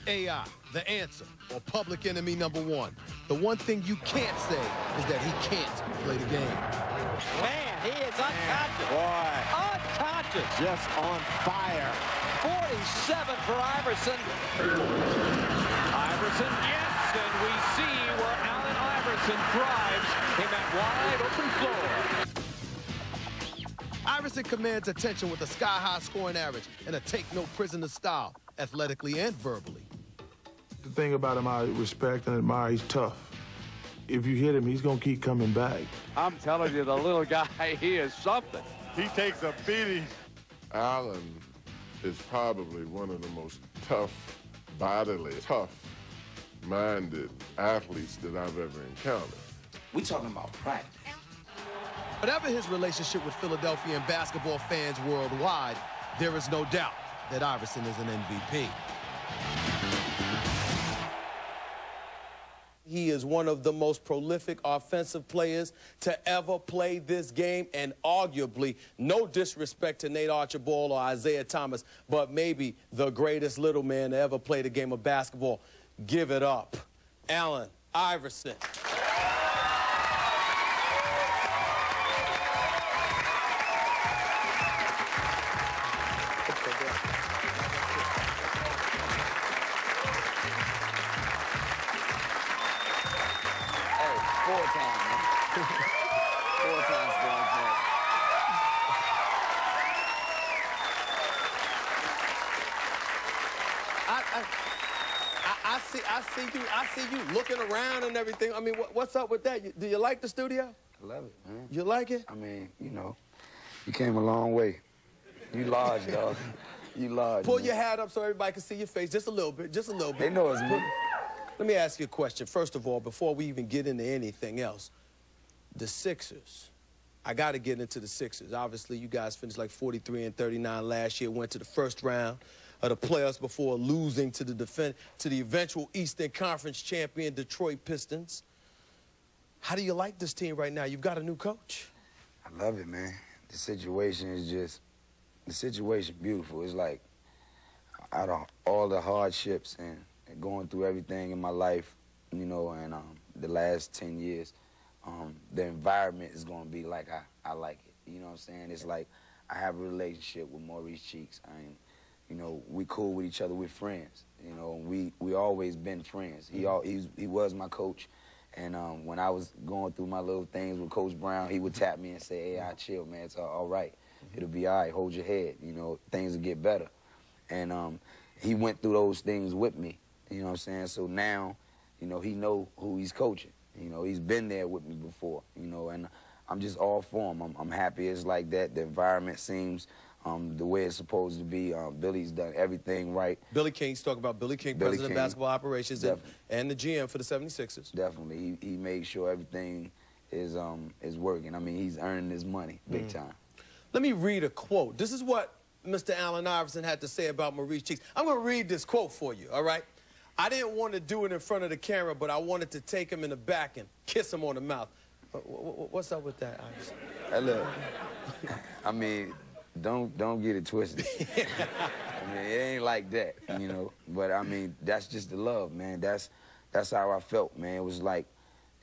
AI, the answer, or public enemy #1. The one thing you can't say is that he can't play the game. Man, he is unconscious. Boy. Unconscious. Just on fire. 47 for Iverson. Iverson, yes, and we see where Allen Iverson thrives in that wide open floor. Iverson commands attention with a sky-high scoring average and a take-no-prisoner style, athletically and verbally. The thing about him I respect and admire, he's tough. If you hit him, he's going to keep coming back. I'm telling you, the little guy, he is something. He takes a beating. Allen is probably one of the most bodily tough-minded athletes that I've ever encountered. We talking about practice. Whatever his relationship with Philadelphia and basketball fans worldwide, there is no doubt that Iverson is an MVP. He is one of the most prolific offensive players to ever play this game, and arguably, no disrespect to Nate Archibald or Isaiah Thomas, but maybe the greatest little man to ever play the game of basketball. Give it up, Allen Iverson. Four times, man. 4 times going back. I see you looking around and everything. I mean, what's up with that? Do you like the studio? I love it, man. You like it? I mean, you know, you came a long way. You large, dog. You large. Pull man. your hat up so everybody can see your face just a little bit, just a little bit. They know it's me. Let me ask you a question. First of all, before we even get into anything else, the Sixers. I got to get into the Sixers. Obviously, you guys finished like 43-39 last year, went to the first round of the playoffs before losing to the eventual Eastern Conference champion Detroit Pistons. How do you like this team right now? You've got a new coach. I love it, man. The situation is just, the situation beautiful. It's like, out of all the hardships and going through everything in my life, you know, and the last 10 years, the environment is going to be like I like it. You know what I'm saying? It's like I have a relationship with Maurice Cheeks. You know, we cool with each other. We're friends. You know, we always been friends. He was my coach. And when I was going through my little things with Coach Brown, he would tap me and say, hey, chill, man. It's all right. It'll be all right. Hold your head. You know, things will get better. And he went through those things with me. You know what I'm saying? So now, you know, he know who he's coaching. You know, he's been there with me before, you know, and I'm just all for him. I'm happy it's like that. The environment seems the way it's supposed to be. Billy's done everything right. Billy King, he's talking about Billy King, president of basketball operations and the GM for the 76ers. Definitely. He made sure everything is working. I mean, he's earning his money big time. Let me read a quote. This is what Mr. Allen Iverson had to say about Maurice Cheeks. I'm going to read this quote for you, all right? I didn't want to do it in front of the camera, but I wanted to take him in the back and kiss him on the mouth. What's up with that, Iverson? Hey, look, I mean, don't get it twisted. I mean, it ain't like that, you know. But, I mean, that's just the love, man. That's how I felt, man. It was like,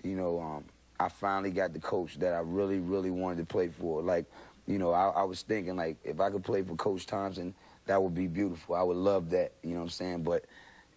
you know, I finally got the coach that I really, really wanted to play for. Like, you know, I was thinking, like, if I could play for Coach Thompson, that would be beautiful. I would love that, you know what I'm saying? But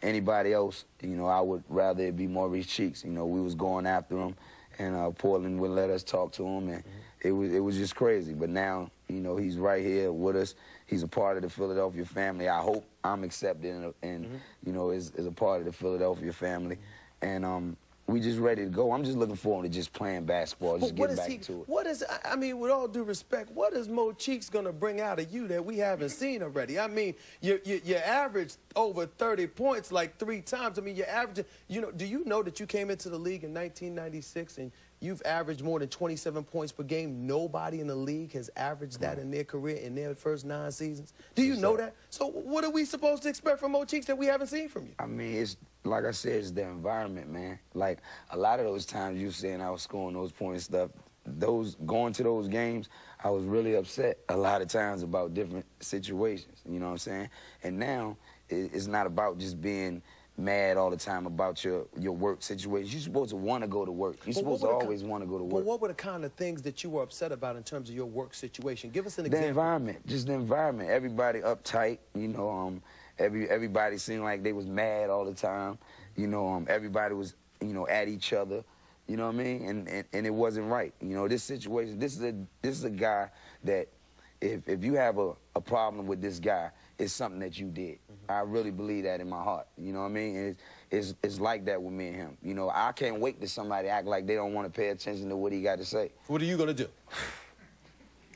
anybody else, you know, I would rather it be Maurice Cheeks. You know, we was going after him, and Portland would let us talk to him, and it was just crazy. But now, you know, he's right here with us. He's a part of the Philadelphia family. I hope I'm accepted and you know, is a part of the Philadelphia family. And we just ready to go. I'm just looking forward to just playing basketball, just getting back to it. What is, I mean, with all due respect, what is Mo Cheeks going to bring out of you that we haven't seen already? I mean, you averaged over 30 points like 3 times. I mean, you averaged, you know, do you know that you came into the league in 1996 and you've averaged more than 27 points per game? Nobody in the league has averaged that in their career in their first 9 seasons. Do you know that? So what are we supposed to expect from Mo Cheeks that we haven't seen from you? I mean, it's, like I said, it's the environment, man. Like, a lot of those times you saying I was scoring those points and stuff, going to those games, I was really upset a lot of times about different situations, you know what I'm saying? And now, it's not about just being mad all the time about your work situation. You're supposed to want to go to work. You're supposed to always want to go to work. But what were the kind of things that you were upset about in terms of your work situation? Give us an example. The environment, just the environment. Everybody uptight, you know. Everybody seemed like they was mad all the time. You know, everybody was, you know, at each other. You know what I mean? And it wasn't right. You know, this situation. This is a guy that, if you have a problem with this guy, it's something that you did. I really believe that in my heart. You know what I mean? And it's like that with me and him. You know, I can't wait till somebody act like they don't want to pay attention to what he got to say. What are you gonna do?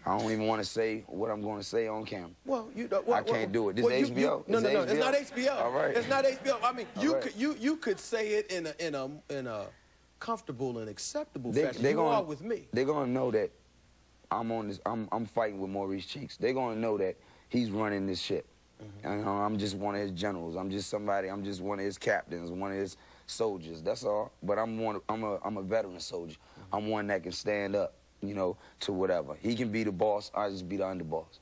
I don't even want to say what I'm going to say on camera. Well, I can't do it. This is HBO. No, it's not HBO. All right. It's not HBO. I mean, you could say it in a comfortable and acceptable fashion. You are with me. They're gonna know that I'm fighting with Maurice Cheeks. They're gonna know that he's running this ship. And I'm just one of his generals. I'm just one of his captains, one of his soldiers. That's all. But I'm a veteran soldier. I'm one that can stand up, you know, to whatever. He can be the boss. I just be the underboss.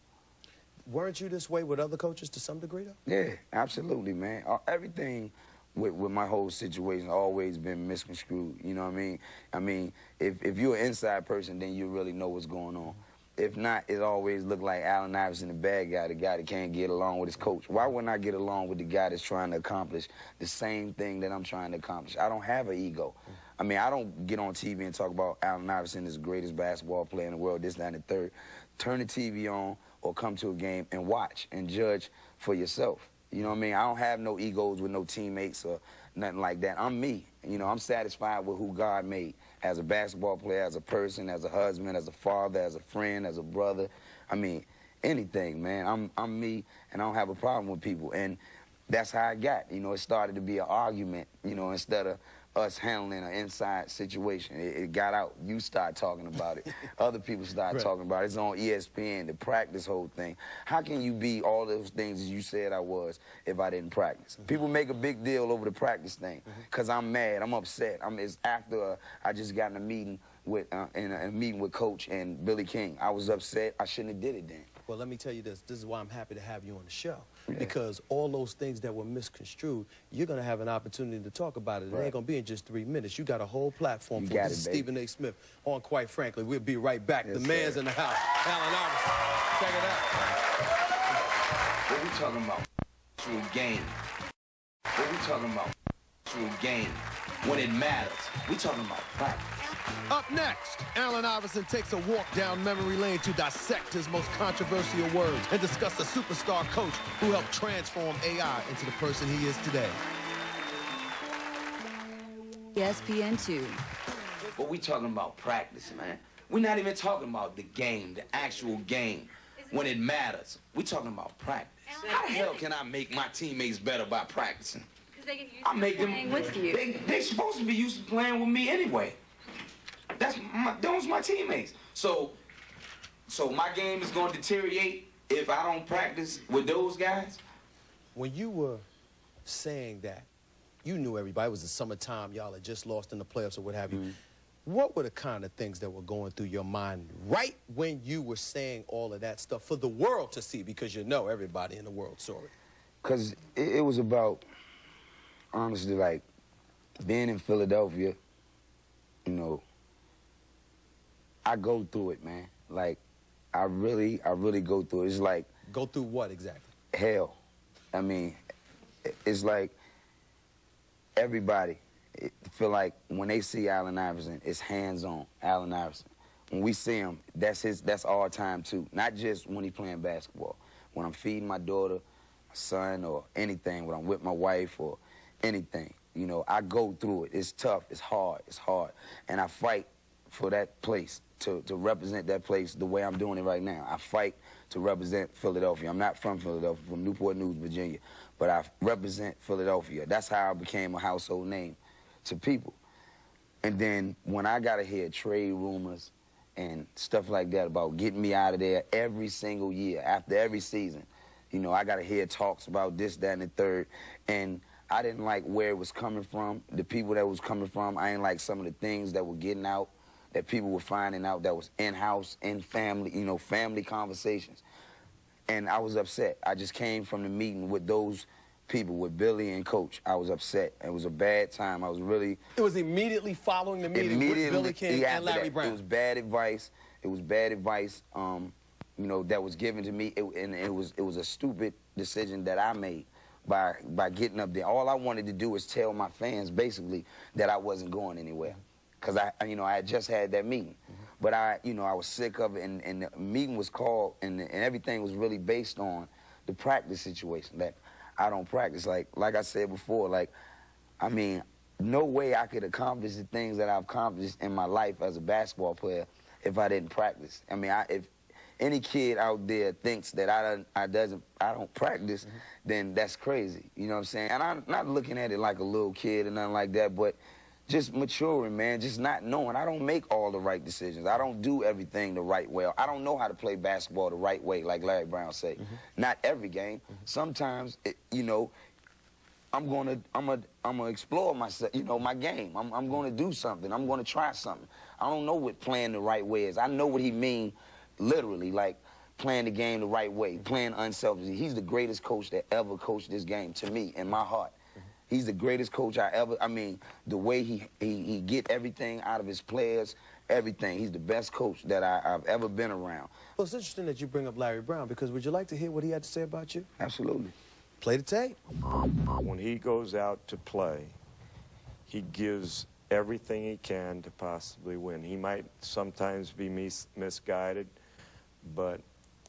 Weren't you this way with other coaches to some degree, though? Yeah, absolutely, man. Everything with my whole situation always been misconstrued. You know what I mean? I mean, if you're an inside person, then you really know what's going on. If not, it always looked like Allen Iverson, the bad guy, the guy that can't get along with his coach. Why wouldn't I get along with the guy that's trying to accomplish the same thing that I'm trying to accomplish? I don't have an ego. I mean, I don't get on TV and talk about Allen Iverson is the greatest basketball player in the world, this, that, and the third. Turn the TV on or come to a game and watch and judge for yourself. You know what I mean? I don't have no egos with no teammates or nothing like that. I'm me. You know, I'm satisfied with who God made as a basketball player, as a person, as a husband, as a father, as a friend, as a brother. I mean, anything, man. I'm me, and I don't have a problem with people. And that's how I got. You know, it started to be an argument, you know, instead of us handling an inside situation. It got out. You start talking about it. Other people start talking about it. It's on ESPN, the practice whole thing. How can you be all those things as you said I was if I didn't practice? People make a big deal over the practice thing because I'm mad. I'm upset. It's after I just got in a meeting with Coach and Billy King. I was upset. I shouldn't have did it then. Well, let me tell you this. This is why I'm happy to have you on the show. Because all those things that were misconstrued, you're going to have an opportunity to talk about it. It ain't going to be in just 3 minutes. You got a whole platform for this. Stephen A. Smith on Quite Frankly. We'll be right back. The man's in the house. Allen Iverson. Check it out. What we talking about? True game. What we talking about? True game. When it matters. We talking about practice. Up next, Allen Iverson takes a walk down memory lane to dissect his most controversial words and discuss the superstar coach who helped transform AI into the person he is today. ESPN2. But we talking about practice, man. We're not even talking about the game, the actual game, when it matters. We talking about practice. How the hell can I make my teammates better by practicing? I make them playing with you. They supposed to be used to playing with me anyway. Those my teammates. So my game is going to deteriorate if I don't practice with those guys? When you were saying that, you knew everybody. It was the summertime. Y'all had just lost in the playoffs or what have you. What were the kind of things that were going through your mind right when you were saying all of that stuff for the world to see? Because you know everybody in the world saw it. Because it was about, honestly, like, being in Philadelphia, you know, I go through it, man. Like, I really go through it. It's like... Go through what exactly? Hell. I mean, it's like everybody feel like when they see Allen Iverson, it's hands-on, Allen Iverson. When we see him, that's our time too. Not just when he's playing basketball. When I'm feeding my daughter, my son, or anything, when I'm with my wife or anything. You know, I go through it. It's tough, it's hard. And I fight for that place, to represent that place the way I'm doing it right now. I fight to represent Philadelphia. I'm not from Philadelphia, from Newport News, Virginia, but I represent Philadelphia. That's how I became a household name to people. And then when I got to hear trade rumors and stuff like that about getting me out of there every single year, after every season, you know, I got to hear talks about this, that, and the third, and I didn't like where it was coming from, the people that was coming from. I didn't like some of the things that were getting out, that people were finding out that was in-house, in family, you know, family conversations. And I was upset. I just came from the meeting with those people, with Billy and Coach. I was upset. It was a bad time. I was really... It was immediately following the meeting with Billy King and Larry Brown. It was bad advice. It was bad advice, you know, that was given to me, and it was a stupid decision that I made by getting up there. All I wanted to do was tell my fans, basically, that I wasn't going anywhere, because you know, I had just had that meeting. But you know, I was sick of it, and the meeting was called, and everything was really based on the practice situation, that I don't practice. Like I said before, like, I mean, no way I could accomplish the things that I've accomplished in my life as a basketball player if I didn't practice. I mean, if any kid out there thinks that I don't practice, then that's crazy. You know what I'm saying? And I'm not looking at it like a little kid or nothing like that, but just maturing, man, just not knowing. I don't make all the right decisions. I don't do everything the right way. I don't know how to play basketball the right way, like Larry Brown say. Not every game. Sometimes, you know, I'm gonna explore myself, you know, my game. I'm gonna do something. I'm gonna try something. I don't know what playing the right way is. I know what he mean, literally, like playing the game the right way, playing unselfishly. He's the greatest coach that ever coached this game, to me, in my heart. He's the greatest coach I mean, the way he get everything out of his players, everything. He's the best coach that I've ever been around. Well, it's interesting that you bring up Larry Brown, because would you like to hear what he had to say about you? Absolutely. Play the tape. When he goes out to play, he gives everything he can to possibly win. He might sometimes be misguided, but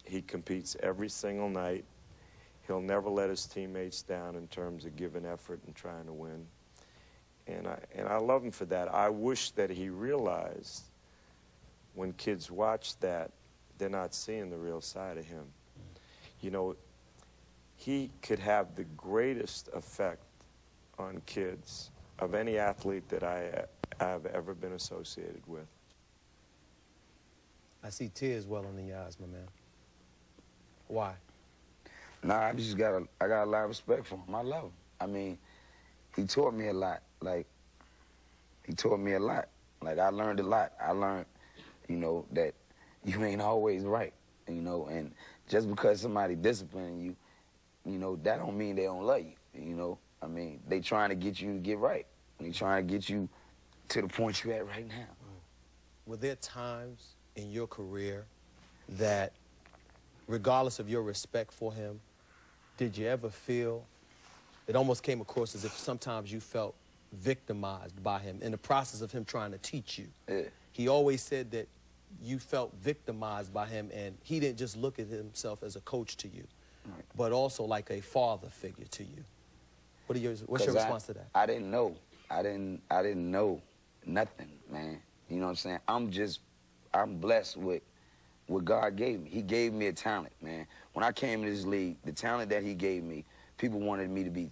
he competes every single night. He'll never let his teammates down in terms of giving effort and trying to win. And I love him for that. I wish that he realized when kids watch that, they're not seeing the real side of him. You know, he could have the greatest effect on kids of any athlete that I have ever been associated with. I see tears welling in your eyes, my man. Why? Nah, I got a lot of respect for him. I love him. I mean, he taught me a lot. Like, he taught me a lot. Like, I learned a lot. I learned, you know, that you ain't always right, you know, and just because somebody disciplining you, you know, that don't mean they don't love you, you know. I mean, they trying to get you to get right. They trying to get you to the point you're at right now. Were there times in your career that, regardless of your respect for him, did you ever feel, it almost came across as if sometimes you felt victimized by him in the process of him trying to teach you? Yeah. He always said that you felt victimized by him, and he didn't just look at himself as a coach to you, but also like a father figure to you. What's your response to that? I didn't know. I didn't know nothing, man. You know what I'm saying? I'm blessed with what God gave me. He gave me a talent, man. When I came in this league, the talent that he gave me, people wanted me to be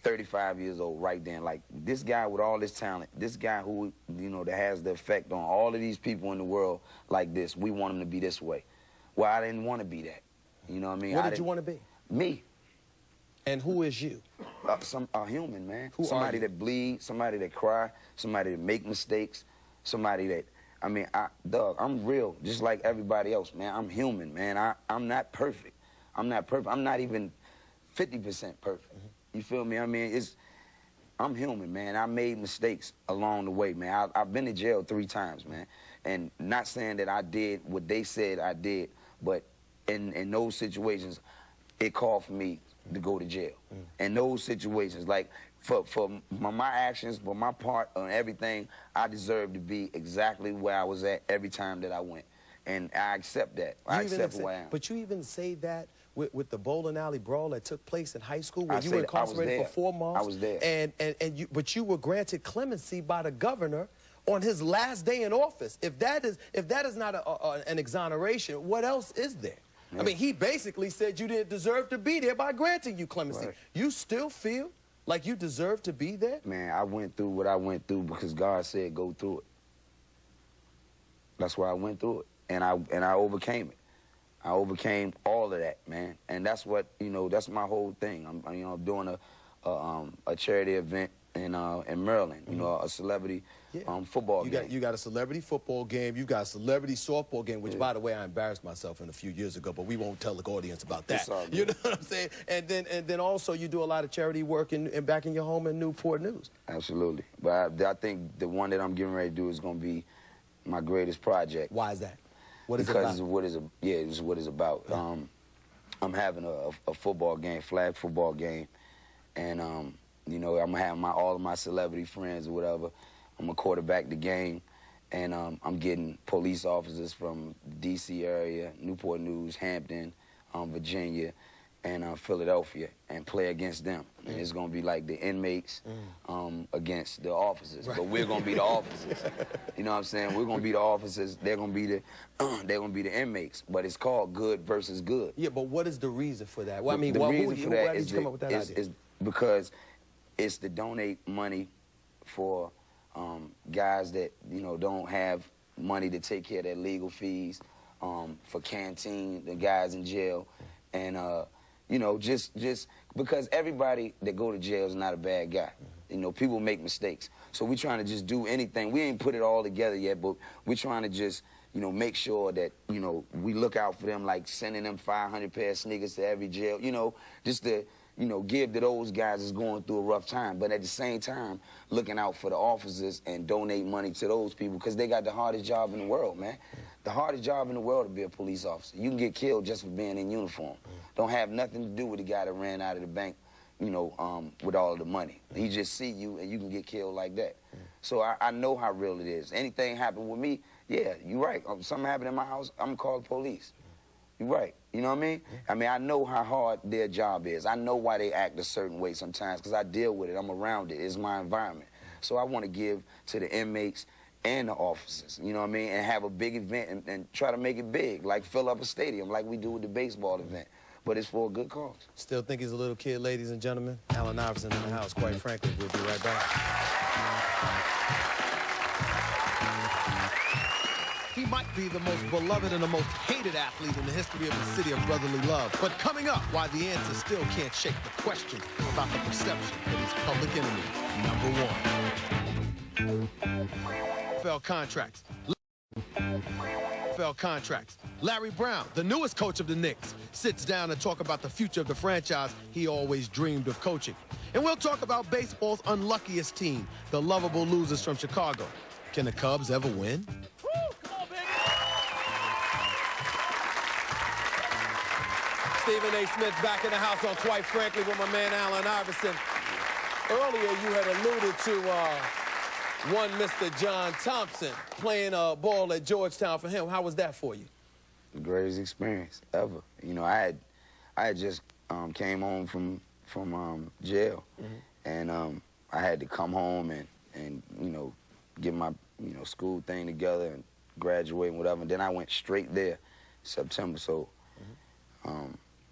35 years old right then. Like, this guy with all this talent, this guy who, you know, that has the effect on all of these people in the world like this, we want him to be this way. Well, I didn't want to be that. You know what I mean? What did you want to be? Me. And who is you? A human, man. Somebody that bleeds, somebody that cry, somebody that make mistakes, somebody that, I mean, Doug, I'm real, just like everybody else, man. I'm human, man. I'm not perfect. I'm not perfect. I'm not even 50% perfect. You feel me? I mean, I'm human, man. I made mistakes along the way, man. I've been to jail 3 times, man. And not saying that I did what they said I did, but in those situations, it called for me to go to jail. In those situations, like, for my actions, for my part on everything, I deserve to be exactly where I was at every time that I went. And I accept that. I accept who I am. But you even say that with the bowling alley brawl that took place in high school, where you were incarcerated for 4 months. I was there. But you were granted clemency by the governor on his last day in office. If that is not an exoneration, what else is there? Yeah. I mean, he basically said you didn't deserve to be there by granting you clemency. Right. You still feel like you deserve to be there? Man, I went through what I went through because God said go through it. That's why I went through it, and I overcame it. I overcame all of that, man, and that's what, you know, that's my whole thing. I'm doing a charity event in Maryland. You know, a celebrity football game. You got a celebrity football game. You got a celebrity softball game, which, by the way, I embarrassed myself in a few years ago, but we won't tell the audience about that. You know what I'm saying? And then also you do a lot of charity work and back in your home in Newport News. Absolutely. But I think the one that I'm getting ready to do is going to be my greatest project. Why is that? What is because it about? It's what it's about. I'm having a football game, flag football game, and you know, I'm gonna have all of my celebrity friends or whatever. I'm gonna quarterback the game, and I'm getting police officers from the D.C. area, Newport News, Hampton, Virginia, and Philadelphia, and play against them. And it's gonna be like the inmates against the officers, but we're gonna be the officers. You know what I'm saying? We're gonna be the officers. They're gonna be the inmates. But it's called good versus good. Yeah, but what is the reason for that? Well, I mean, the reason for that why did you come up with that idea? is because it's to donate money for guys that, you know, don't have money to take care of their legal fees, for canteen, the guys in jail, and you know, just because everybody that go to jail is not a bad guy. You know, people make mistakes. So we're trying to just do anything. We ain't put it all together yet, but we're trying to just, you know, make sure that, you know, we look out for them, like sending them 500 pair of sneakers to every jail, you know, just to, you know, give to those guys that's going through a rough time. But at the same time, looking out for the officers and donate money to those people because they got the hardest job in the world, man. The hardest job in the world to be a police officer. You can get killed just for being in uniform. Don't have nothing to do with the guy that ran out of the bank, you know, with all of the money. He just see you and you can get killed like that. So I know how real it is. Anything happen with me, yeah, you're right. Something happened in my house, I'm gonna call the police. You're right. You know what I mean? I mean, I know how hard their job is. I know why they act a certain way sometimes because I deal with it. I'm around it. It's my environment. So I want to give to the inmates and the officers, you know what I mean, and have a big event and try to make it big, like fill up a stadium like we do with the baseball event. But it's for a good cause. Still think he's a little kid, ladies and gentlemen. Allen Iverson in the house, quite frankly. We'll be right back. He might be the most beloved and the most hated athlete in the history of the city of brotherly love. But coming up, why the answer still can't shake the question about the perception that he's public enemy #1. NFL contracts. Larry Brown, the newest coach of the Knicks, sits down to talk about the future of the franchise he always dreamed of coaching. And we'll talk about baseball's unluckiest team, the lovable losers from Chicago. Can the Cubs ever win? Stephen A. Smith back in the house on Quite Frankly with my man Allen Iverson. Earlier you had alluded to one Mr. John Thompson playing ball at Georgetown for him. How was that for you? The greatest experience ever. You know, I had just came home from jail, and I had to come home and you know, get my school thing together and graduate and whatever. And then I went straight there, September. So.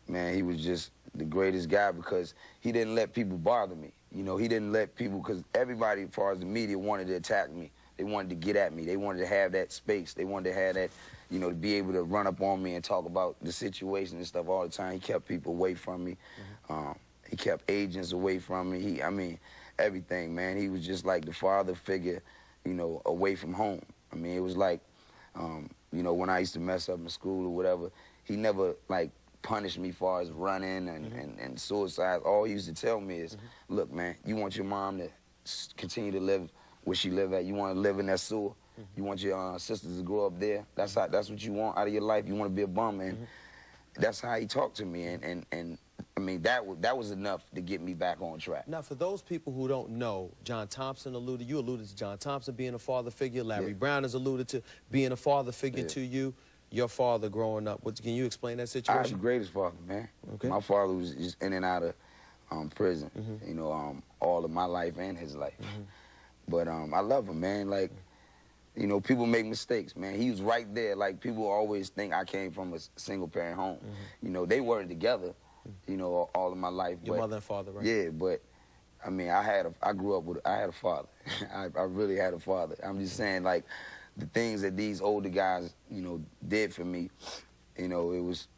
Man, he was just the greatest guy because he didn't let people bother me. You know, he didn't let people, because everybody, as far as the media, wanted to attack me. They wanted to get at me. They wanted to have that space. They wanted to have that, you know, to be able to run up on me and talk about the situation and stuff all the time. He kept people away from me. He kept agents away from me. I mean, everything, man. He was just like the father figure, you know, away from home. I mean, it was like, you know, when I used to mess up in school or whatever, he never, like, punished me as far as running and suicide. All he used to tell me is, look, man, you want your mom to continue to live where she live at. You want to live in that sewer. You want your sisters to grow up there. That's what you want out of your life. You want to be a bum, and that's how he talked to me. And I mean, that was enough to get me back on track. Now, for those people who don't know, John Thompson alluded to John Thompson being a father figure. Larry Brown has alluded to being a father figure to you. Your father growing up, can you explain that situation? I had the greatest father, man. Okay. My father was just in and out of prison, you know, all of my life and his life. But I love him, man. Like, you know, people make mistakes, man. He was right there. Like, people always think I came from a single-parent home. You know, they weren't together, you know, all of my life. Your mother and father, right? Yeah, but, I mean, I had a father. I really had a father. I'm just saying, like, the things that these older guys, you know, did for me, you know, it was,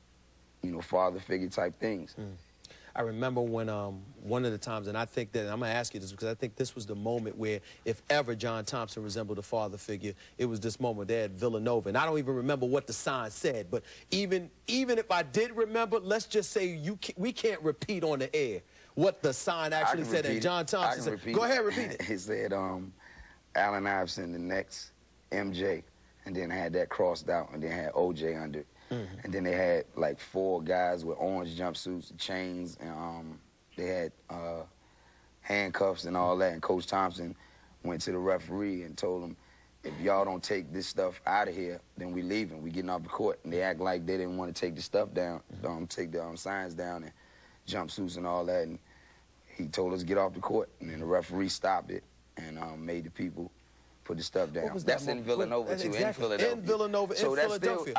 you know, father figure type things. I remember when one of the times, and I think that, and I'm going to ask you this because I think this was the moment where, if ever John Thompson resembled a father figure, it was this moment there at Villanova. And I don't even remember what the sign said, but even if I did remember, let's just say we can't repeat on the air what the sign actually said. And John Thompson said, go ahead, repeat it. He said, Allen Iverson, the next MJ, and then had that crossed out, and then had OJ under it. And then they had like 4 guys with orange jumpsuits, chains, and they had handcuffs and all that. And Coach Thompson went to the referee and told him, if y'all don't take this stuff out of here, then we leaving. We getting off the court. And they act like they didn't want to take the stuff down, take the signs down and jumpsuits and all that. And he told us to get off the court. And then the referee stopped it and made the people put the stuff down. That's in Villanova, too, in Philadelphia. In Villanova, so in Philadelphia.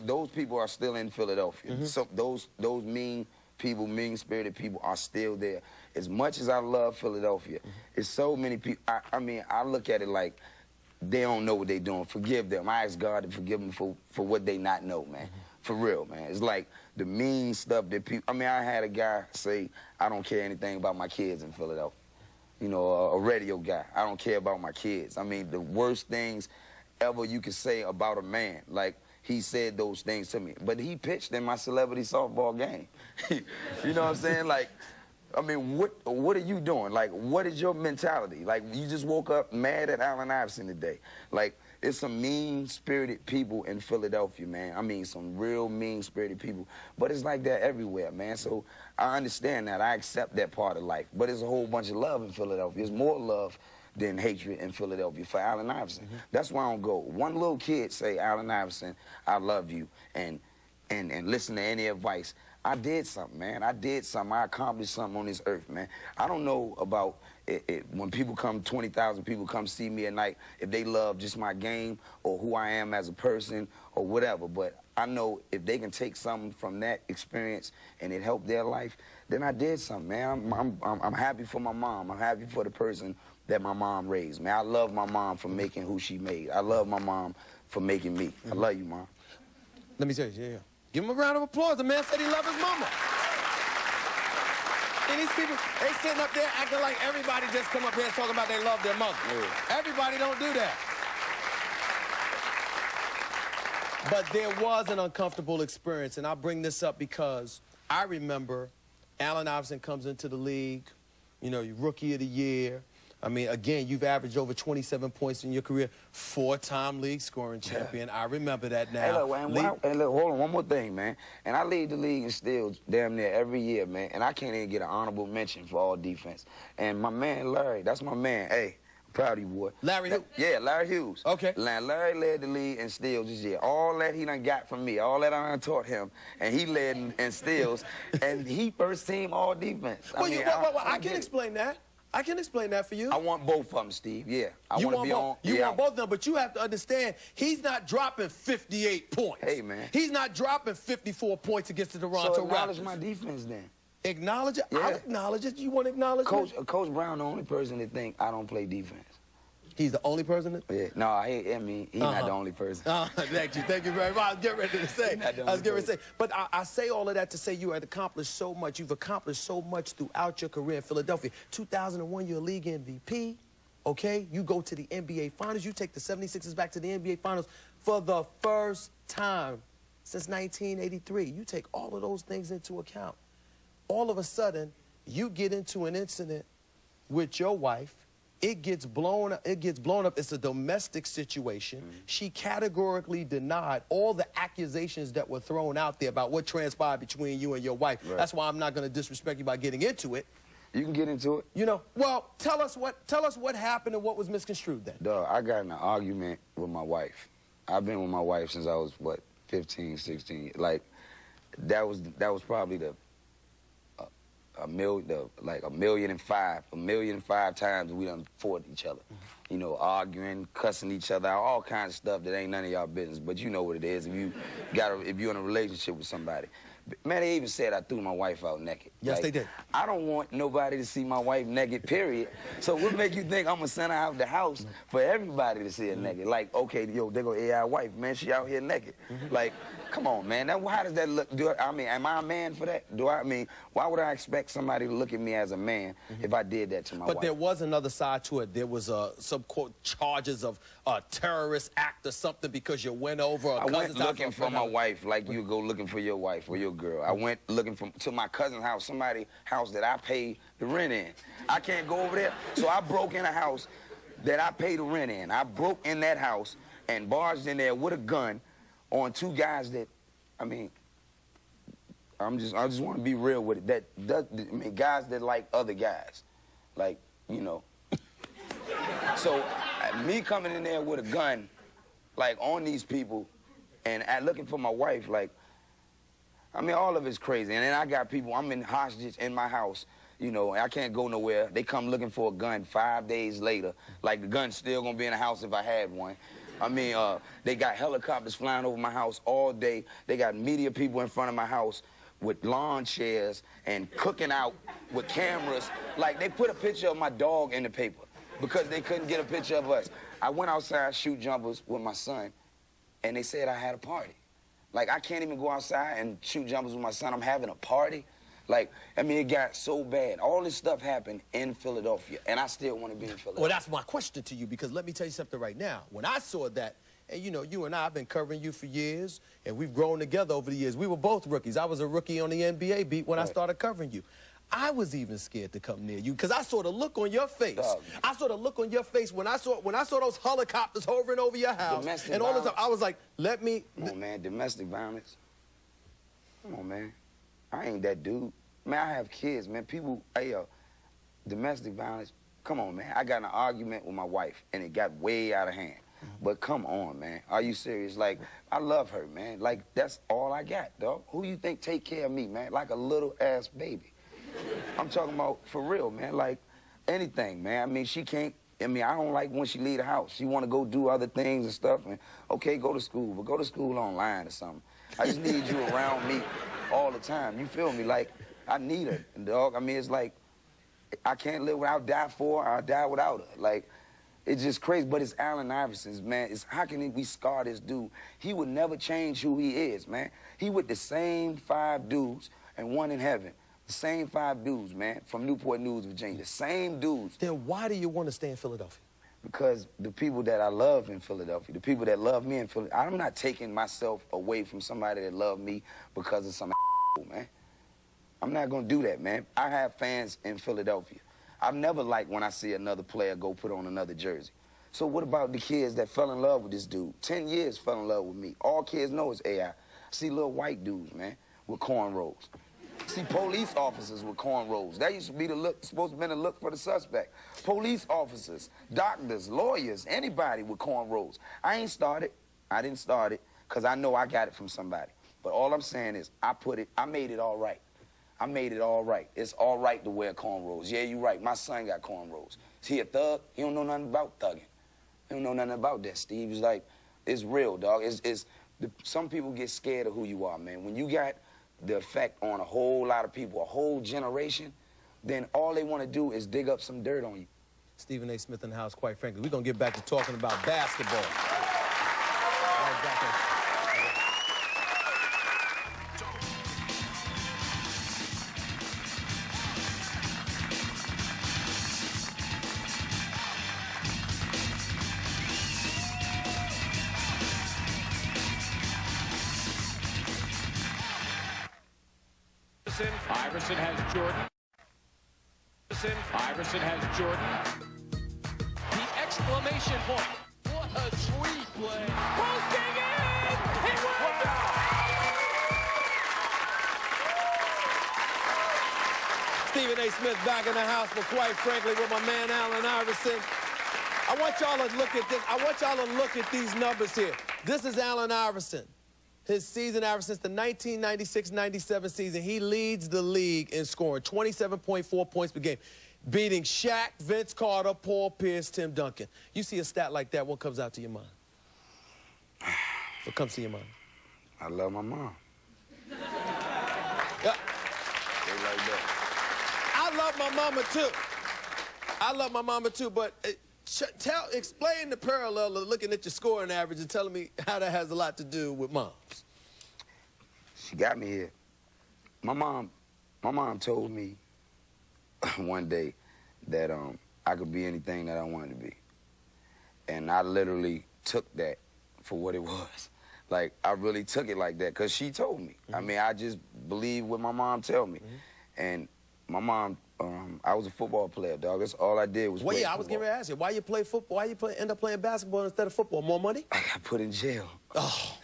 Those people are still in Philadelphia. So those mean people, mean-spirited people are still there. As much as I love Philadelphia, it's so many people. I mean, I look at it like they don't know what they're doing. Forgive them. I ask God to forgive them for what they not know, man. For real, man. It's like the mean stuff that people. I mean, I had a guy say, I don't care anything about my kids in Philadelphia. You know, a radio guy. I don't care about my kids. I mean, the worst things ever you could say about a man. Like, he said those things to me. But he pitched in my celebrity softball game. You know what I'm saying? Like, I mean, what are you doing? Like, what is your mentality? Like, you just woke up mad at Allen Iverson today. Like, it's some mean-spirited people in Philadelphia, man. I mean, some real mean-spirited people. But it's like that everywhere, man. So I understand that. I accept that part of life. But there's a whole bunch of love in Philadelphia. There's more love than hatred in Philadelphia for Allen Iverson. That's why I don't go. One little kid say, Allen Iverson, I love you, and listen to any advice. I did something, man. I did something. I accomplished something on this earth, man. I don't know about when people come, 20,000 people come see me at night, if they love just my game or who I am as a person or whatever. But I know if they can take something from that experience and it helped their life, then I did something, man. I'm happy for my mom. I'm happy for the person that my mom raised, man. I love my mom for making who she made. I love my mom for making me. I love you, Mom. Let me say, yeah. Give him a round of applause. The man said he loved his mama. And these people, they sitting up there acting like everybody just come up here talking about they love their mother. Yeah. Everybody don't do that. But there was an uncomfortable experience, and I bring this up because I remember Allen Iverson comes into the league, you know, Rookie of the Year. I mean, again, you've averaged over 27 points in your career, 4-time league scoring champion. I remember that now. Hey, look, hold on, one more thing, man. And I lead the league in steals damn near every year, man. And I can't even get an honorable mention for all defense. And my man, Larry, that's my man. Hey, I'm proud of you, boy. Larry Hughes? Yeah, Larry Hughes. Okay. Larry led the league in steals this year. All that he done got from me, all that I done taught him, and he led in steals, and he first team all defense. I can explain that. I can explain that for you. I want both of them, Steve. Yeah. You want both of them, but you have to understand, he's not dropping 58 points. Hey, man. He's not dropping 54 points against the Toronto Raptors. So acknowledge my defense then. Acknowledge it? Yeah. I'll acknowledge it. You want to acknowledge it? Coach Brown, the only person that think I don't play defense. He's the only person that? Yeah. No, I mean, he's not the only person. Thank you very much. I was getting ready to say. But I say all of that to say you have accomplished so much. You've accomplished so much throughout your career in Philadelphia. 2001, you're a league MVP, okay? You go to the NBA Finals. You take the 76ers back to the NBA Finals for the first time since 1983. You take all of those things into account. All of a sudden, you get into an incident with your wife. It gets blown up. It's a domestic situation. She categorically denied all the accusations that were thrown out there about what transpired between you and your wife. Right. That's why I'm not going to disrespect you by getting into it. You can get into it. You know, well, tell us what happened and what was misconstrued then. Dog, I got in an argument with my wife. I've been with my wife since I was, what, 15, 16. Like, that was probably a million and five times we done fought each other. You know, arguing, cussing each other out, all kinds of stuff that ain't none of y'all business. But you know what it is if you're in a relationship with somebody. Man, they even said I threw my wife out naked. Yes, Like, they did. I don't want nobody to see my wife naked, period. So what make you think I'm gonna send her out the house for everybody to see her naked? Like, okay, yo, they go AI wife, man, she out here naked. Like, come on, man. How does that look? I mean, am I a man for that? Why would I expect somebody to look at me as a man if I did that to my wife? But there was another side to it. There was some quote charges of a terrorist act or something because you went over. I went looking for my wife like you go looking for your wife or your girl. I went looking to my cousin's house, somebody's house that I pay the rent in. I can't go over there, so I broke in a house that I pay the rent in. I broke in that house and barged in there with a gun on two guys that, I mean, I just want to be real with it. Guys that like other guys, like, you know. So me coming in there with a gun, like on these people, and looking for my wife, like, I mean, all of it's crazy. And then I got people, I'm in hostage in my house, you know, and I can't go nowhere. They come looking for a gun 5 days later, like the gun's still gonna be in the house if I had one. I mean, they got helicopters flying over my house all day. They got media people in front of my house with lawn chairs and cooking out with cameras. Like, they put a picture of my dog in the paper because they couldn't get a picture of us. I went outside shoot jumpers with my son, and they said I had a party. Like, I can't even go outside and shoot jumpers with my son. I'm having a party. Like, I mean, it got so bad. All this stuff happened in Philadelphia, and I still want to be in Philadelphia. Well, that's my question to you, because let me tell you something right now. When I saw that, and you know, you and I have been covering you for years, and we've grown together over the years. We were both rookies. I was a rookie on the NBA beat when I started covering you. I was even scared to come near you because I saw the look on your face. Dog. I saw the look on your face when I saw those helicopters hovering over your house. Domestic and all this violence. stuff. I was like, let me. Come on, man. Domestic violence. Come on, man. I ain't that dude. Man, I have kids, man. People, hey, domestic violence. Come on, man. I got in an argument with my wife, and it got way out of hand. But come on, man. Are you serious? Like, I love her, man. Like, that's all I got, dog. Who you think take care of me, man? Like a little-ass baby. I'm talking about for real, man. Like, anything, man. I mean, she can't, I don't like when she leave the house. She want to go do other things and stuff. And, okay, go to school, but go to school online or something. I just need you around me all the time. You feel me? Like, I need her, dog. I mean, it's like, I can't live without, die for her, I'll die without her. Like, it's just crazy, but it's Allen Iverson's, man. How can we scar this dude? He would never change who he is, man. He with the same 5 dudes and one in heaven. The same 5 dudes, man, from Newport News, Virginia. The same dudes. Then why do you want to stay in Philadelphia? Because the people that I love in Philadelphia, the people that love me in Philadelphia, I'm not taking myself away from somebody that love me because of some man. I'm not going to do that, man. I have fans in Philadelphia. I've never liked when I see another player go put on another jersey. So what about the kids that fell in love with this dude? 10 years fell in love with me. All kids know is AI. I see little white dudes, man, with cornrows. See police officers with cornrows. That used to be the look, supposed to be the look for the suspect. Police officers, doctors, lawyers, anybody with cornrows. I didn't start it because I know I got it from somebody. But all I'm saying is I made it all right. I made it all right. It's all right to wear cornrows. Yeah, you're right. My son got cornrows. Is he a thug? He don't know nothing about thugging. He don't know nothing about that, Steve. He's like, it's real, dog. Some people get scared of who you are, man. When you got the effect on a whole lot of people, a whole generation, then all they want to do is dig up some dirt on you. Stephen A. Smith in the house, quite frankly. We're going to get back to talking about basketball. Right back in. Iverson has Jordan. Iverson has Jordan. The exclamation point. What a sweet play. Posting in! He wins it! Stephen A. Smith back in the house, but quite frankly, with my man Allen Iverson. I want y'all to look at this. I want y'all to look at these numbers here. This is Allen Iverson. His season average since the 1996-97 season, he leads the league in scoring, 27.4 points per game, beating Shaq, Vince Carter, Paul Pierce, Tim Duncan. You see a stat like that, what comes out to your mind? What comes to your mind? I love my mom. Yeah. They like that. love my mama, too. I love my mama, too, but explain the parallel of looking at your scoring average and telling me how that has a lot to do with moms. She got me here. My mom told me one day that I could be anything that I wanted to be. And I literally took that for what it was. Like, I really took it like that because she told me. I mean, I just believe what my mom tell me. And my mom, I was a football player, dog. That's all I did was play football. I was getting ready to ask you, why you play football? Why you end up playing basketball instead of football? More money? I got put in jail. Oh.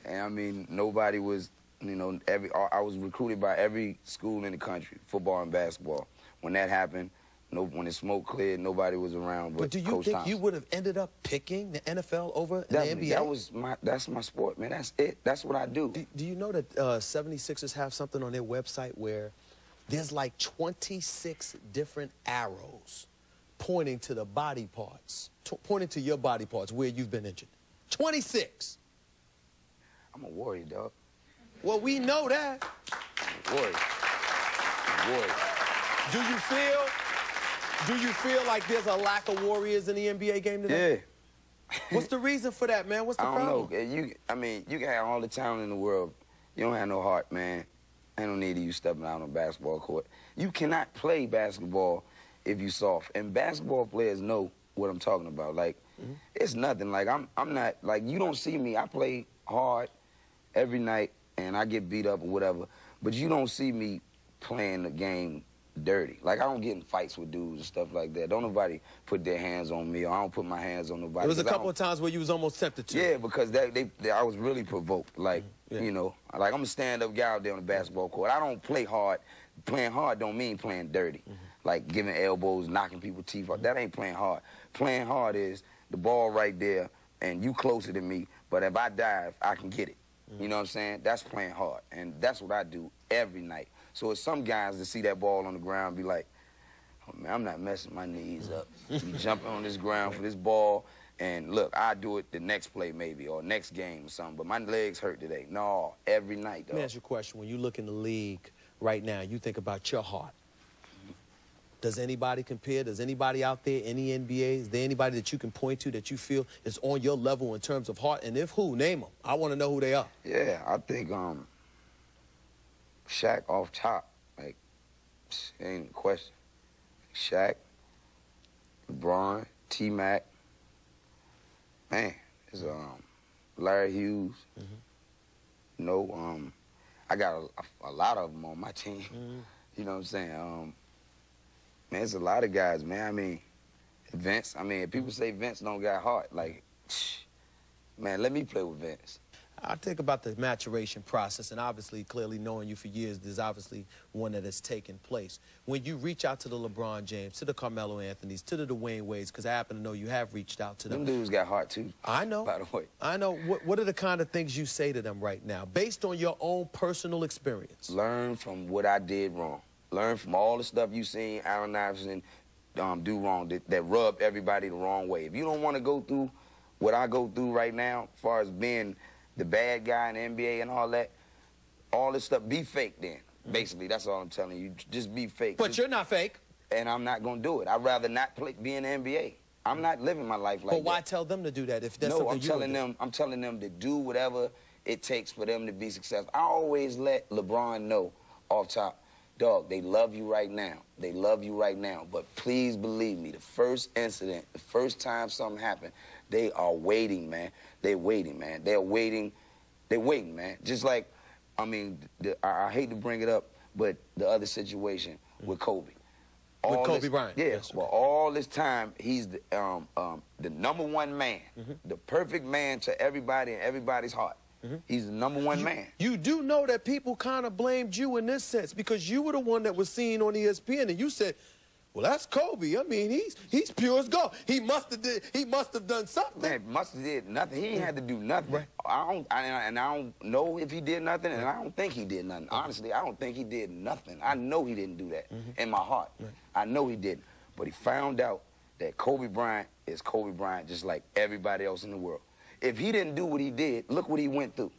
And, I mean, nobody was, you know, I was recruited by every school in the country, football and basketball. When that happened, when the smoke cleared, nobody was around but do you Coach think Thompson. you would have ended up picking the NFL over Definitely. the NBA? That's my sport, man. That's it. That's what I do. Do you know that 76ers have something on their website where there's like 26 different arrows pointing to the body parts, pointing to your body parts where you've been injured? 26. I'm a warrior, dog. Well, we know that. I'm a warrior. I'm a warrior. Do you feel like there's a lack of warriors in the NBA game today? Yeah. What's the reason for that, man? What's the problem? I don't know. I mean, you can have all the talent in the world. You don't have no heart, man. Ain't no need of you stepping out on a basketball court. You cannot play basketball if you soft. And basketball players know what I'm talking about. Like, it's nothing. Like, I'm not, like, you don't see me. I play hard every night, and I get beat up or whatever. But you don't see me playing the game dirty. Like, I don't get in fights with dudes and stuff like that. Don't nobody put their hands on me, or I don't put my hands on nobody. There was a couple of times where you was almost tempted to. Yeah, because I was really provoked. Like, you know, like I'm a stand-up guy out there on the basketball court. I don't play hard. Playing hard don't mean playing dirty. Like giving elbows, knocking people's teeth off. That ain't playing hard. Playing hard is the ball right there, and you closer than me, but if I dive, I can get it. You know what I'm saying? That's playing hard, and that's what I do every night. So it's some guys that see that ball on the ground be like, oh, man, I'm not messing my knees up. Be jumping on this ground for this ball, and look, I do it the next play maybe, or next game or something, but my legs hurt today. No, every night, dog. Let me ask you a question. When you look in the league right now, you think about your heart. Does anybody compare? Does anybody out there, any NBA, is there anybody that you can point to that you feel is on your level in terms of heart? And if who, name them. I want to know who they are. Yeah, I think Shaq off top, like, ain't a question. Shaq, LeBron, T-Mac, man, there's Larry Hughes. You know, I got a lot of them on my team. You know what I'm saying? Man, there's a lot of guys, man. I mean, Vince. I mean, if people say Vince don't got heart, like, man, let me play with Vince. I think about the maturation process, and obviously, clearly knowing you for years, there's obviously one that has taken place. When you reach out to the LeBron James, to the Carmelo Anthonys, to the Dwayne Wades, because I happen to know you have reached out to them. Them dudes got heart, too. I know. By the way. I know. What are the kind of things you say to them right now, based on your own personal experience? Learn from what I did wrong. Learn from all the stuff you seen Allen Iverson do wrong, that rubbed everybody the wrong way. If you don't want to go through what I go through right now, as far as being the bad guy in the NBA and all this stuff, be fake then. Basically, that's all I'm telling you. Just be fake. But you're not fake. And I'm not going to do it. I'd rather not be in the NBA. I'm not living my life like that. But why tell them to do that if that's no, something I'm telling them to do whatever it takes for them to be successful. I always let LeBron know off top, dog, they love you right now. They love you right now. But please believe me, the first incident, the first time something happened, they are waiting, man. They're waiting, man. They're waiting. They're waiting, man. Just like, I mean, I hate to bring it up, but the other situation with Kobe. With Kobe Bryant. Yeah, yes, well, all this time, he's the #1 man, the perfect man to everybody and everybody's heart. He's the #1 man. You do know that people kind of blamed you in this sense because you were the one that was seen on ESPN, and you said, "Well, that's Kobe. I mean, he's pure as gold. He must have done something." Man, must have did nothing. He ain't had to do nothing. Right. I don't know if he did nothing, and I don't think he did nothing. Honestly, I don't think he did nothing. I know he didn't do that in my heart. I know he didn't. But he found out that Kobe Bryant is Kobe Bryant, just like everybody else in the world. If he didn't do what he did, look what he went through.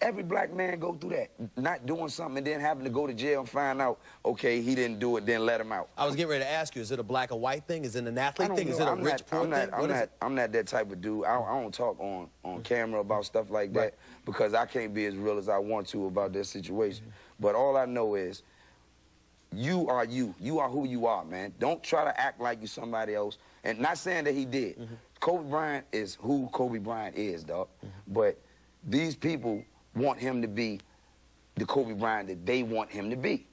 Every black man go through that. Not doing something and then having to go to jail and find out, okay, he didn't do it, then let him out. I was getting ready to ask you, is it a black or white thing? Is it an athlete thing? Is it a rich poor thing? I'm not that type of dude. I don't talk on camera about stuff like that because I can't be as real as I want to about this situation. But all I know is you are you. You are who you are, man. Don't try to act like you somebody else. And not saying that he did. Kobe Bryant is who Kobe Bryant is, dog. But these people want him to be the Kobe Bryant that they want him to be.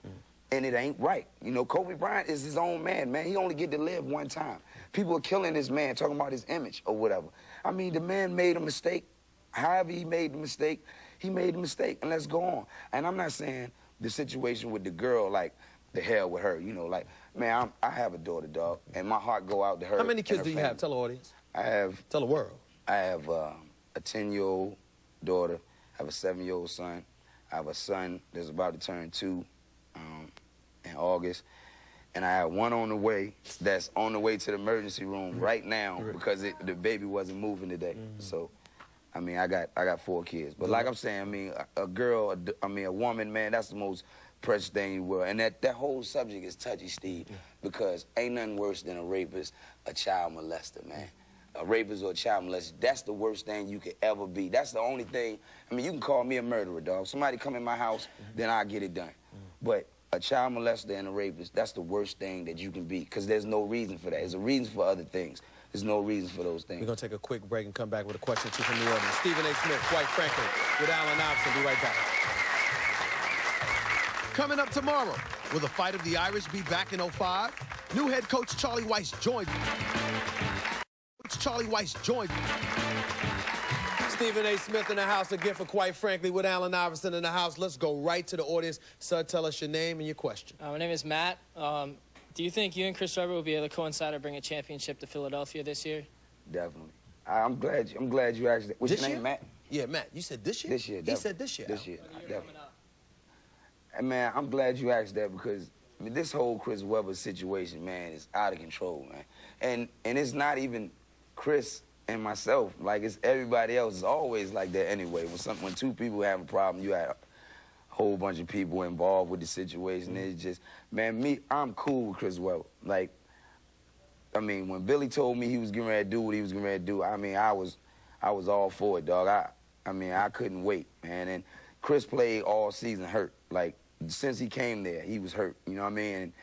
And it ain't right. You know, Kobe Bryant is his own man, man. He only get to live one time. People are killing this man, talking about his image or whatever. I mean, the man made a mistake. However he made the mistake, he made the mistake, and let's go on. And I'm not saying the situation with the girl, like, the hell with her. You know, like, man, I have a daughter, dog, and my heart go out to her. How many kids do you have? Tell the audience. Tell the world. I have a 10-year-old daughter. I have a 7-year-old son. I have a son that's about to turn 2 in August. And I have one on the way that's on the way to the emergency room right now because the baby wasn't moving today. So, I mean, I got 4 kids. But like I'm saying, I mean, a woman, man, that's the most precious thing in the world. And that whole subject is touchy, Steve, because ain't nothing worse than a rapist, a child molester, man. A rapist or a child molester, that's the worst thing you could ever be. That's the only thing. I mean, you can call me a murderer, dog. Somebody come in my house, then I'll get it done. But a child molester and a rapist, that's the worst thing that you can be, because there's no reason for that. There's a reason for other things. There's no reason for those things. We're going to take a quick break and come back with a question or two from the audience. Stephen A. Smith, quite frankly, with Allen Iverson. Be right back. Coming up tomorrow, will the fight of the Irish be back in 05? New head coach Charlie Weiss joined. Stephen A. Smith in the house again for Quite Frankly with Allen Iverson in the house. Let's go right to the audience. Sir, tell us your name and your question. My name is Matt. Do you think you and Chris Webber will be able to coincide or bring a championship to Philadelphia this year? Definitely. I'm glad you asked that. What's your name, Matt? Yeah, Matt. You said this year? This year, definitely. He said this year. This year, definitely. And man, I'm glad you asked that because I mean, this whole Chris Webber situation, man, is out of control, man. And it's not even Chris and myself. Like, it's everybody else. It's always like that anyway. When 2 people have a problem, you have a whole bunch of people involved with the situation. It's just, man, I'm cool with Chris Webber. Like, I mean, when Billy told me he was getting ready to do what he was getting ready to do, I mean, I was all for it, dog. I mean, I couldn't wait, man. And Chris played all season hurt. Like, since he came there, he was hurt, you know what I mean?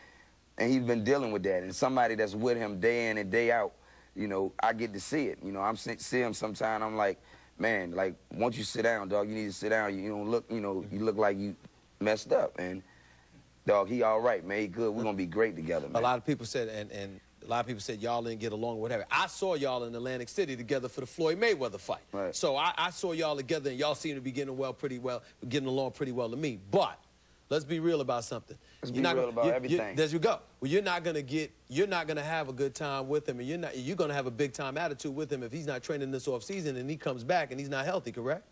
And he's been dealing with that. And somebody that's with him day in and day out, you know, I get to see it. You know, I'm see him sometime, I'm like, man, like, once you sit down, dog, you need to sit down. You don't look, you know, you look like you messed up. And, dog, he all right, man. He good. We're going to be great together, man. A lot of people said, and a lot of people said y'all didn't get along, whatever. I saw y'all in Atlantic City together for the Floyd Mayweather fight. Right. So I saw y'all together, and y'all seem to be getting along pretty well to me. But let's be real about something. Let's be real about everything. There you go. Well, you're not gonna have a good time with him, and you're gonna have a big time attitude with him if he's not training this off season and he comes back and he's not healthy, correct?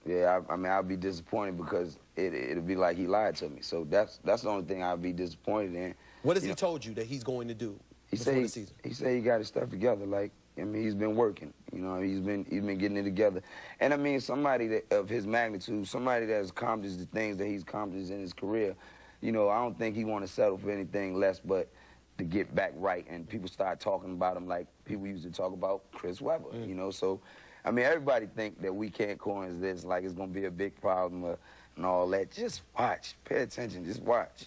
Yeah, I mean, I'll be disappointed because it'll be like he lied to me. So that's the only thing I'll be disappointed in. What has he told you that he's going to do before the season? He said he got his stuff together. Like, I mean, he's been working. You know, he's been getting it together. And I mean, somebody of his magnitude, somebody that has accomplished the things that he's accomplished in his career, you know, I don't think he want to settle for anything less but to get back right. And people start talking about him like people used to talk about Chris Webber, you know. So, I mean, everybody think that we can't coexist, like it's going to be a big problem and all that. Just watch. Pay attention. Just watch.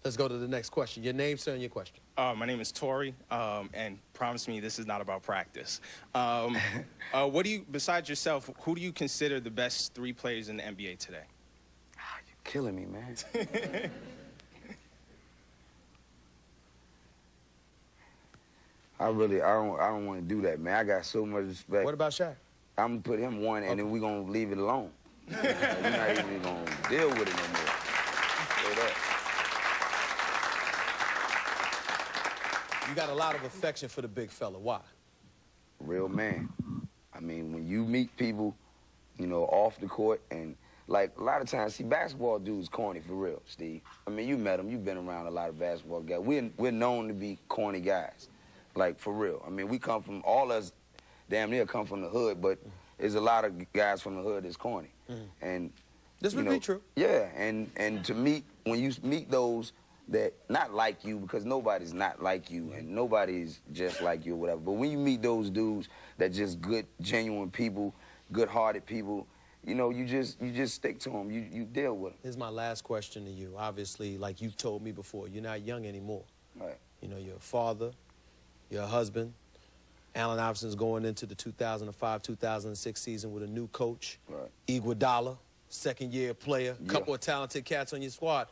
Let's go to the next question. Your name, sir, and your question. My name is Tori, and promise me this is not about practice. What do you, besides yourself, who do you consider the best 3 players in the NBA today? You're killing me, man. I don't want to do that, man. I got so much respect. What about Shaq? I'm going to put him 1, and then we're going to leave it alone. We're not even going to deal with it no more. Straight up. You got a lot of affection for the big fella. Why? Real man. I mean, when you meet people, you know, off the court, and like a lot of times, see, basketball dudes corny for real, Steve. I mean, you met them. You've been around a lot of basketball guys. We're known to be corny guys, like for real. I mean, we come from, all us damn near come from the hood, but there's a lot of guys from the hood that's corny. And This would be true. Yeah, and to meet, when you meet those that not like you, because nobody's not like you and nobody's just like you or whatever, but when you meet those dudes that just good, genuine people, good-hearted people, you know, you just stick to them. You deal with them. Here's my last question to you. Obviously, like you've told me before, you're not young anymore. Right. You know, you're a father, you're a husband. Allen Iverson's going into the 2005-2006 season with a new coach. Right. Iguodala, second-year player, couple of talented cats on your squad.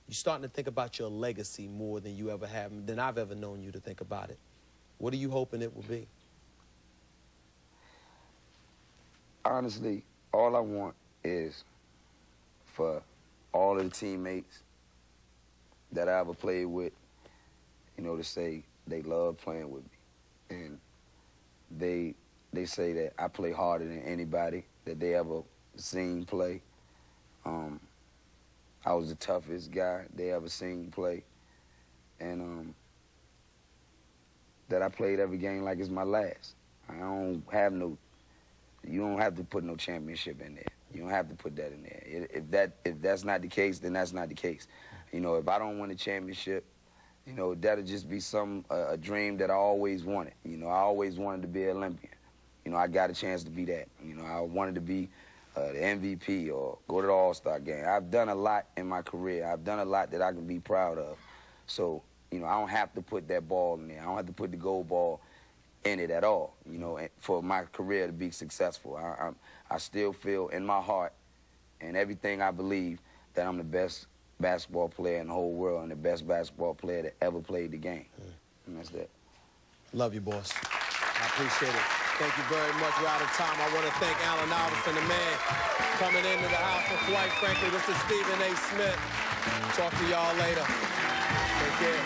You're starting to think about your legacy more than you ever have, than I've ever known you to think about it. What are you hoping it will be? Honestly, all I want is for all of the teammates that I ever played with, you know, to say they love playing with me. And they say that I play harder than anybody that they ever seen play. I was the toughest guy they ever seen play. And that I played every game like it's my last. I don't have no, you don't have to put no championship in there. You don't have to put that in there. If that's not the case, then that's not the case. You know, if I don't win a championship, you know, that'll just be a dream that I always wanted. You know, I always wanted to be an Olympian. You know, I got a chance to be that. You know, I wanted to be the MVP or go to the All-Star game. I've done a lot in my career. I've done a lot that I can be proud of. So, you know, I don't have to put that ball in there. I don't have to put the gold ball in it at all, you know, for my career to be successful. I still feel in my heart and everything I believe that I'm the best basketball player in the whole world and the best basketball player that ever played the game. And that's that. Love you, boss. I appreciate it. Thank you very much. We're out of time. I want to thank Allen Iverson, the man, coming into the house. And quite frankly, this is Stephen A. Smith. Talk to y'all later. Take care.